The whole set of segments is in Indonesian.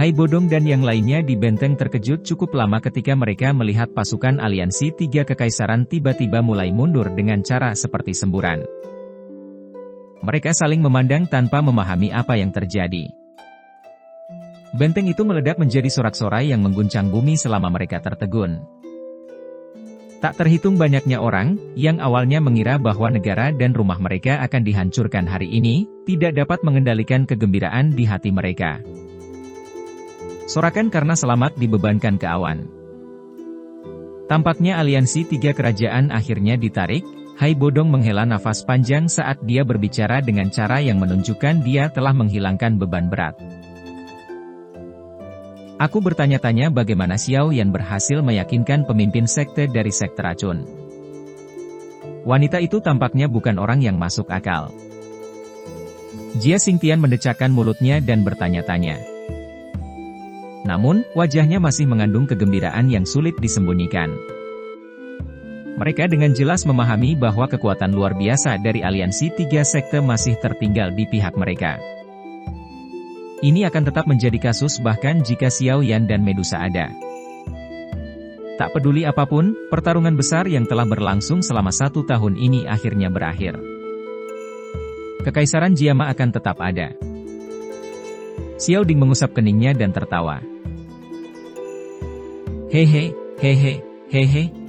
Hai Bodong dan yang lainnya di benteng terkejut cukup lama ketika mereka melihat pasukan aliansi tiga kekaisaran tiba-tiba mulai mundur dengan cara seperti semburan. Mereka saling memandang tanpa memahami apa yang terjadi. Benteng itu meledak menjadi sorak-sorai yang mengguncang bumi selama mereka tertegun. Tak terhitung banyaknya orang, yang awalnya mengira bahwa negara dan rumah mereka akan dihancurkan hari ini, tidak dapat mengendalikan kegembiraan di hati mereka. Sorakan karena selamat dibebankan ke awan. Tampaknya aliansi tiga kerajaan akhirnya ditarik. Hai Bodong menghela nafas panjang saat dia berbicara dengan cara yang menunjukkan dia telah menghilangkan beban berat. Aku bertanya-tanya bagaimana Xiao Yan berhasil meyakinkan pemimpin sekte dari sekte racun. Wanita itu tampaknya bukan orang yang masuk akal. Jia Xingtian mendecakkan mulutnya dan bertanya-tanya. Namun, wajahnya masih mengandung kegembiraan yang sulit disembunyikan. Mereka dengan jelas memahami bahwa kekuatan luar biasa dari aliansi tiga sekte masih tertinggal di pihak mereka. Ini akan tetap menjadi kasus bahkan jika Xiao Yan dan Medusa ada. Tak peduli apapun, pertarungan besar yang telah berlangsung selama 1 tahun ini akhirnya berakhir. Kekaisaran Jiama akan tetap ada. Xiao Ding mengusap keningnya dan tertawa. Hehe.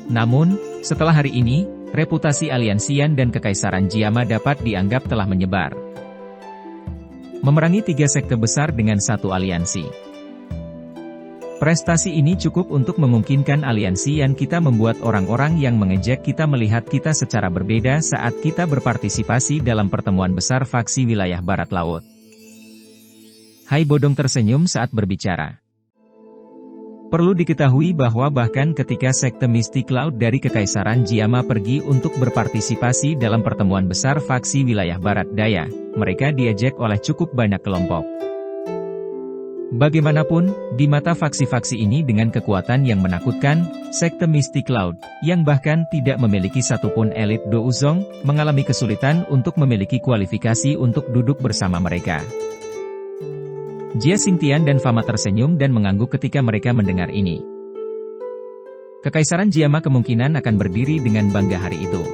Namun, setelah hari ini, reputasi aliansian dan kekaisaran Jiama dapat dianggap telah menyebar. Memerangi 3 sekte besar dengan 1 aliansi. Prestasi ini cukup untuk memungkinkan aliansian kita membuat orang-orang yang mengejek kita melihat kita secara berbeda saat kita berpartisipasi dalam pertemuan besar faksi wilayah Barat Laut. Hai Bodong tersenyum saat berbicara. Perlu diketahui bahwa bahkan ketika sekte Mystic Cloud dari Kekaisaran Jiama pergi untuk berpartisipasi dalam pertemuan besar faksi wilayah Barat Daya, mereka diejek oleh cukup banyak kelompok. Bagaimanapun, di mata faksi-faksi ini dengan kekuatan yang menakutkan, sekte Mystic Cloud, yang bahkan tidak memiliki satupun elit Douzong, mengalami kesulitan untuk memiliki kualifikasi untuk duduk bersama mereka. Jia Xingtian dan Fama tersenyum dan mengangguk ketika mereka mendengar ini. Kekaisaran Jiama kemungkinan akan berdiri dengan bangga hari itu.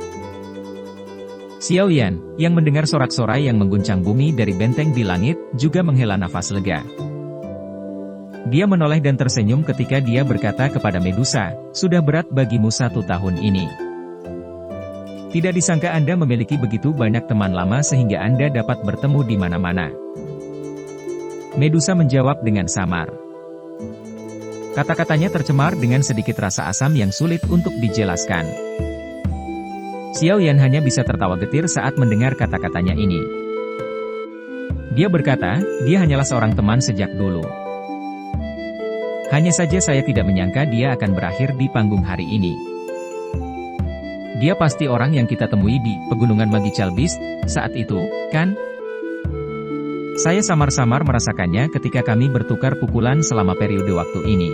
Xiao Yan, yang mendengar sorak-sorai yang mengguncang bumi dari benteng di langit, juga menghela nafas lega. Dia menoleh dan tersenyum ketika dia berkata kepada Medusa, sudah berat bagimu 1 tahun ini. Tidak disangka Anda memiliki begitu banyak teman lama sehingga Anda dapat bertemu di mana-mana. Medusa menjawab dengan samar. Kata-katanya tercemar dengan sedikit rasa asam yang sulit untuk dijelaskan. Xiao Yan hanya bisa tertawa getir saat mendengar kata-katanya ini. Dia berkata, dia hanyalah seorang teman sejak dulu. Hanya saja saya tidak menyangka dia akan berakhir di panggung hari ini. Dia pasti orang yang kita temui di Pegunungan Magical Beast saat itu, kan? Saya samar-samar merasakannya ketika kami bertukar pukulan selama periode waktu ini.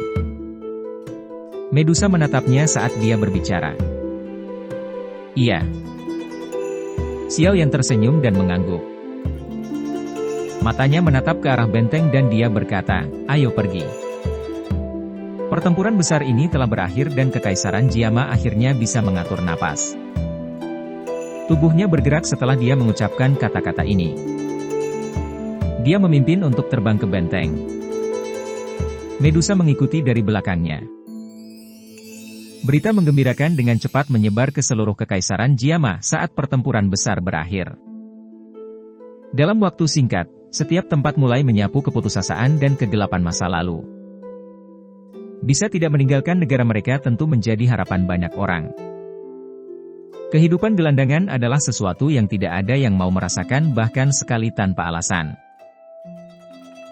Medusa menatapnya saat dia berbicara. Iya. Xiao Yan tersenyum dan mengangguk. Matanya menatap ke arah benteng dan dia berkata, ayo pergi. Pertempuran besar ini telah berakhir dan Kekaisaran Jiama akhirnya bisa mengatur napas. Tubuhnya bergerak setelah dia mengucapkan kata-kata ini. Dia memimpin untuk terbang ke benteng. Medusa mengikuti dari belakangnya. Berita menggembirakan dengan cepat menyebar ke seluruh Kekaisaran Jiama saat pertempuran besar berakhir. Dalam waktu singkat, setiap tempat mulai menyapu keputusasaan dan kegelapan masa lalu. Bisa tidak meninggalkan negara mereka tentu menjadi harapan banyak orang. Kehidupan gelandangan adalah sesuatu yang tidak ada yang mau merasakan bahkan sekali tanpa alasan.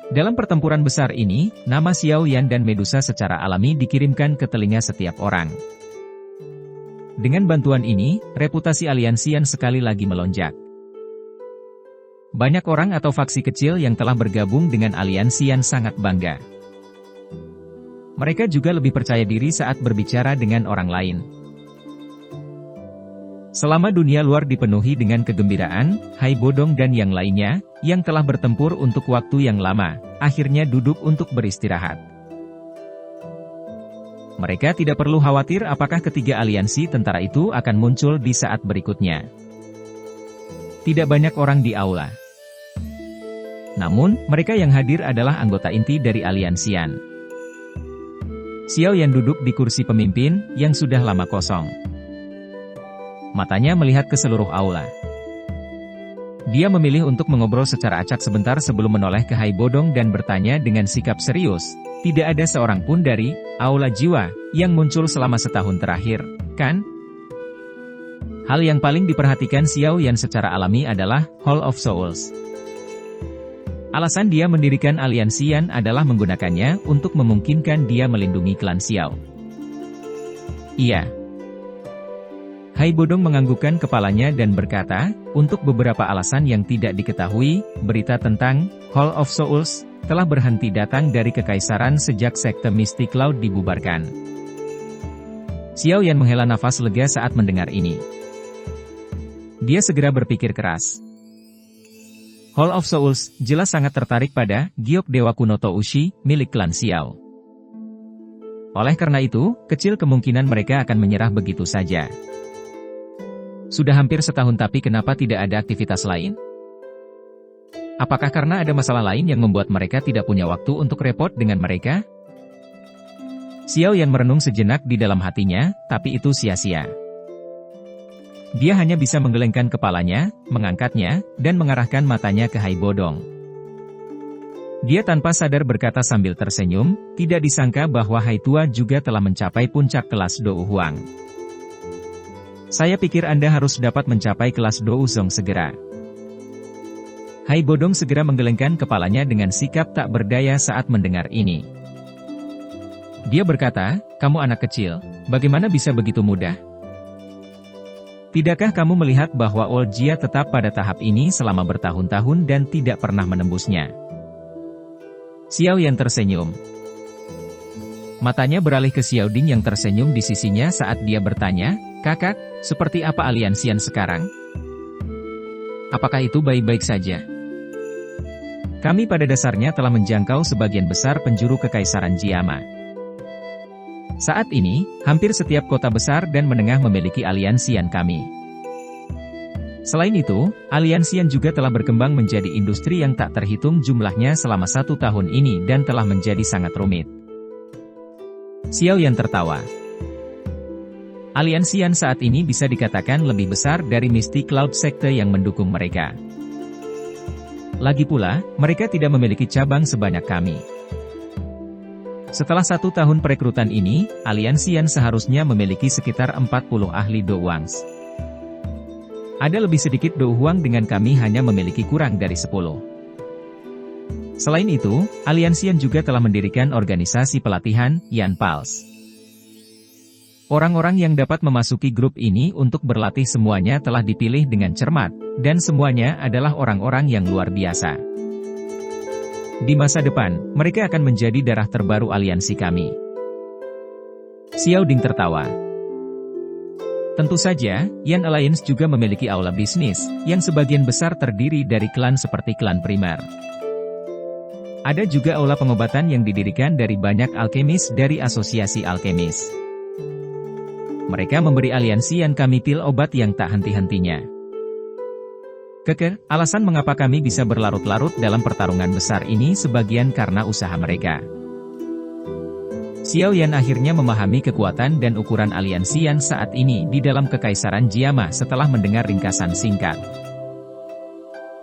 Dalam pertempuran besar ini, nama Xiao Yan dan Medusa secara alami dikirimkan ke telinga setiap orang. Dengan bantuan ini, reputasi aliansian sekali lagi melonjak. Banyak orang atau faksi kecil yang telah bergabung dengan aliansian sangat bangga. Mereka juga lebih percaya diri saat berbicara dengan orang lain. Selama dunia luar dipenuhi dengan kegembiraan, Hai Bodong dan yang lainnya, yang telah bertempur untuk waktu yang lama, akhirnya duduk untuk beristirahat. Mereka tidak perlu khawatir apakah ketiga aliansi tentara itu akan muncul di saat berikutnya. Tidak banyak orang di aula. Namun, mereka yang hadir adalah anggota inti dari aliansian. Xiao Yan duduk di kursi pemimpin, yang sudah lama kosong. Matanya melihat ke seluruh aula. Dia memilih untuk mengobrol secara acak sebentar sebelum menoleh ke Hai Bodong dan bertanya dengan sikap serius, tidak ada seorang pun dari aula jiwa yang muncul selama setahun terakhir, kan? Hal yang paling diperhatikan Xiao Yan secara alami adalah Hall of Souls. Alasan dia mendirikan aliansian adalah menggunakannya untuk memungkinkan dia melindungi klan Xiao. Iya. Hai Bodong menganggukkan kepalanya dan berkata, untuk beberapa alasan yang tidak diketahui, berita tentang Hall of Souls telah berhenti datang dari kekaisaran sejak sekte Mystic Cloud dibubarkan. Xiao Yan menghela nafas lega saat mendengar ini. Dia segera berpikir keras. Hall of Souls jelas sangat tertarik pada giok dewa kuno Toushi milik klan Xiao. Oleh karena itu, kecil kemungkinan mereka akan menyerah begitu saja. Sudah hampir setahun tapi kenapa tidak ada aktivitas lain? Apakah karena ada masalah lain yang membuat mereka tidak punya waktu untuk repot dengan mereka? Xiao Yan merenung sejenak di dalam hatinya, tapi itu sia-sia. Dia hanya bisa menggelengkan kepalanya, mengangkatnya, dan mengarahkan matanya ke Hai Bodong. Dia tanpa sadar berkata sambil tersenyum, tidak disangka bahwa Hai Tua juga telah mencapai puncak kelas Dou Huang. Saya pikir Anda harus dapat mencapai kelas Dou Zong segera. Hai Bodong segera menggelengkan kepalanya dengan sikap tak berdaya saat mendengar ini. Dia berkata, kamu anak kecil, bagaimana bisa begitu mudah? Tidakkah kamu melihat bahwa Old Jia tetap pada tahap ini selama bertahun-tahun dan tidak pernah menembusnya? Xiao Yan tersenyum. Matanya beralih ke Xiao Ding yang tersenyum di sisinya saat dia bertanya, kakak, seperti apa aliansian sekarang? Apakah itu baik-baik saja? Kami pada dasarnya telah menjangkau sebagian besar penjuru kekaisaran Jiama. Saat ini, hampir setiap kota besar dan menengah memiliki aliansian kami. Selain itu, aliansian juga telah berkembang menjadi industri yang tak terhitung jumlahnya selama 1 tahun ini dan telah menjadi sangat rumit. Xiao Yan tertawa. Aliansian saat ini bisa dikatakan lebih besar dari Mystic Cloud sekte yang mendukung mereka. Lagi pula, mereka tidak memiliki cabang sebanyak kami. Setelah 1 tahun perekrutan ini, aliansian seharusnya memiliki sekitar 40 ahli Douwangs. Ada lebih sedikit Dou Huang dengan kami hanya memiliki kurang dari 10. Selain itu, aliansian juga telah mendirikan organisasi pelatihan, Yan Pals. Orang-orang yang dapat memasuki grup ini untuk berlatih semuanya telah dipilih dengan cermat, dan semuanya adalah orang-orang yang luar biasa. Di masa depan, mereka akan menjadi darah terbaru aliansi kami. Xiao Ding tertawa. Tentu saja, Yan Alliance juga memiliki aula bisnis, yang sebagian besar terdiri dari klan seperti klan primer. Ada juga aula pengobatan yang didirikan dari banyak alkemis dari asosiasi alkemis. Mereka memberi aliansian kami pil obat yang tak henti-hentinya. Alasan mengapa kami bisa berlarut-larut dalam pertarungan besar ini sebagian karena usaha mereka. Xiao Yan akhirnya memahami kekuatan dan ukuran aliansian saat ini di dalam kekaisaran Jiama setelah mendengar ringkasan singkat.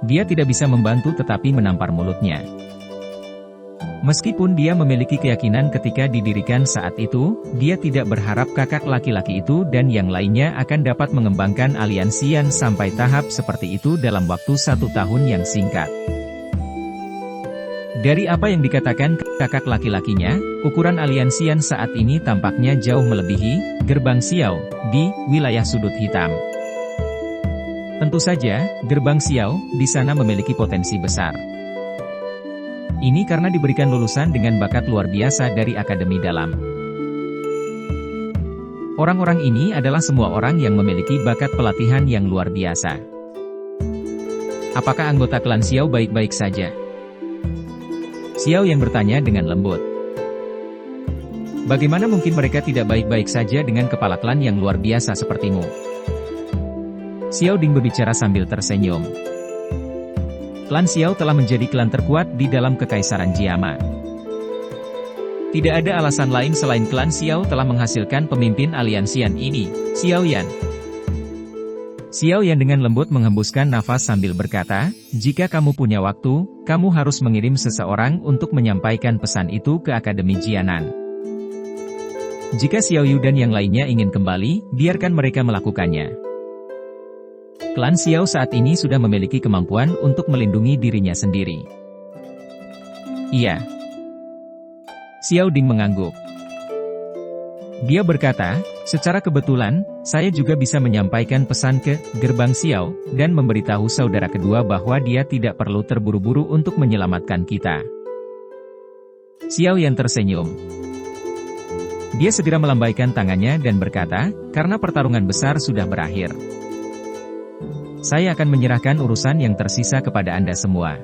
Dia tidak bisa membantu tetapi menampar mulutnya. Meskipun dia memiliki keyakinan ketika didirikan saat itu, dia tidak berharap kakak laki-laki itu dan yang lainnya akan dapat mengembangkan aliansian sampai tahap seperti itu dalam waktu 1 tahun yang singkat. Dari apa yang dikatakan kakak laki-lakinya, ukuran aliansian saat ini tampaknya jauh melebihi gerbang Xiao di wilayah sudut hitam. Tentu saja, gerbang Xiao di sana memiliki potensi besar. Ini karena diberikan lulusan dengan bakat luar biasa dari akademi dalam. Orang-orang ini adalah semua orang yang memiliki bakat pelatihan yang luar biasa. Apakah anggota klan Xiao baik-baik saja? Xiao Yan bertanya dengan lembut. Bagaimana mungkin mereka tidak baik-baik saja dengan kepala klan yang luar biasa sepertimu? Xiao Ding berbicara sambil tersenyum. Klan Xiao telah menjadi klan terkuat di dalam Kekaisaran Jiama. Tidak ada alasan lain selain klan Xiao telah menghasilkan pemimpin aliansian ini, Xiao Yan. Xiao Yan dengan lembut menghembuskan nafas sambil berkata, jika kamu punya waktu, kamu harus mengirim seseorang untuk menyampaikan pesan itu ke Akademi Jianan. Jika Xiao Yu dan yang lainnya ingin kembali, biarkan mereka melakukannya. Klan Xiao saat ini sudah memiliki kemampuan untuk melindungi dirinya sendiri. Iya. Xiao Ding mengangguk. Dia berkata, secara kebetulan, saya juga bisa menyampaikan pesan ke gerbang Xiao, dan memberitahu saudara kedua bahwa dia tidak perlu terburu-buru untuk menyelamatkan kita. Xiao Yan tersenyum. Dia segera melambaikan tangannya dan berkata, karena pertarungan besar sudah berakhir. Saya akan menyerahkan urusan yang tersisa kepada Anda semua.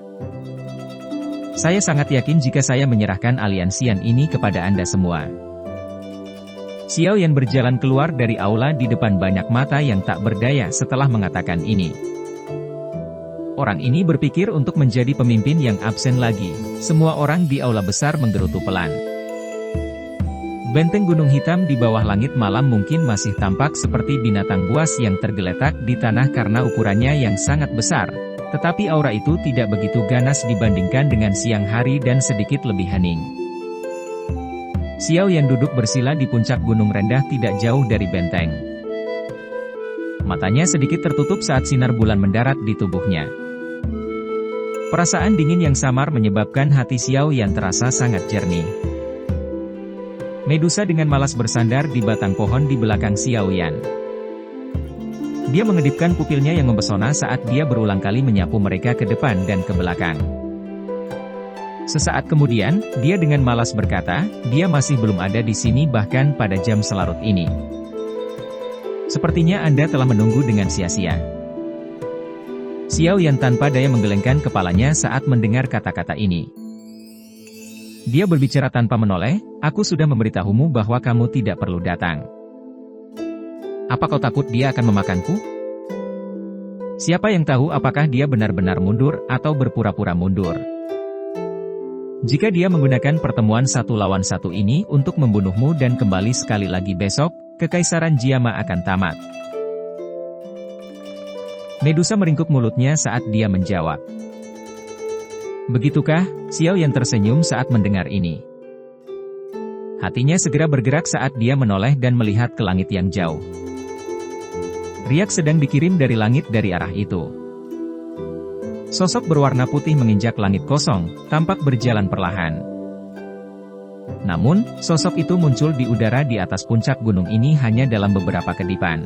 Saya sangat yakin jika saya menyerahkan aliansian ini kepada Anda semua. Xiao Yan berjalan keluar dari aula di depan banyak mata yang tak berdaya setelah mengatakan ini. Orang ini berpikir untuk menjadi pemimpin yang absen lagi. Semua orang di aula besar menggerutu pelan. Benteng Gunung Hitam di bawah langit malam mungkin masih tampak seperti binatang buas yang tergeletak di tanah karena ukurannya yang sangat besar. Tetapi aura itu tidak begitu ganas dibandingkan dengan siang hari dan sedikit lebih hening. Xiao Yan duduk bersila di puncak gunung rendah tidak jauh dari benteng. Matanya sedikit tertutup saat sinar bulan mendarat di tubuhnya. Perasaan dingin yang samar menyebabkan hati Xiao Yan terasa sangat jernih. Medusa dengan malas bersandar di batang pohon di belakang Xiao Yan. Dia mengedipkan pupilnya yang mempesona saat dia berulang kali menyapu mereka ke depan dan ke belakang. Sesaat kemudian, dia dengan malas berkata, dia masih belum ada di sini bahkan pada jam selarut ini. Sepertinya Anda telah menunggu dengan sia-sia. Xiao Yan tanpa daya menggelengkan kepalanya saat mendengar kata-kata ini. Dia berbicara tanpa menoleh, aku sudah memberitahumu bahwa kamu tidak perlu datang. Apa kau takut dia akan memakanku? Siapa yang tahu apakah dia benar-benar mundur atau berpura-pura mundur? Jika dia menggunakan pertemuan 1 lawan 1 ini untuk membunuhmu dan kembali sekali lagi besok, Kekaisaran Jiama akan tamat. Medusa meringkuk mulutnya saat dia menjawab. Begitukah? Xiao Yan tersenyum saat mendengar ini. Hatinya segera bergerak saat dia menoleh dan melihat ke langit yang jauh. Riak sedang dikirim dari langit dari arah itu. Sosok berwarna putih menginjak langit kosong, tampak berjalan perlahan. Namun, sosok itu muncul di udara di atas puncak gunung ini hanya dalam beberapa kedipan.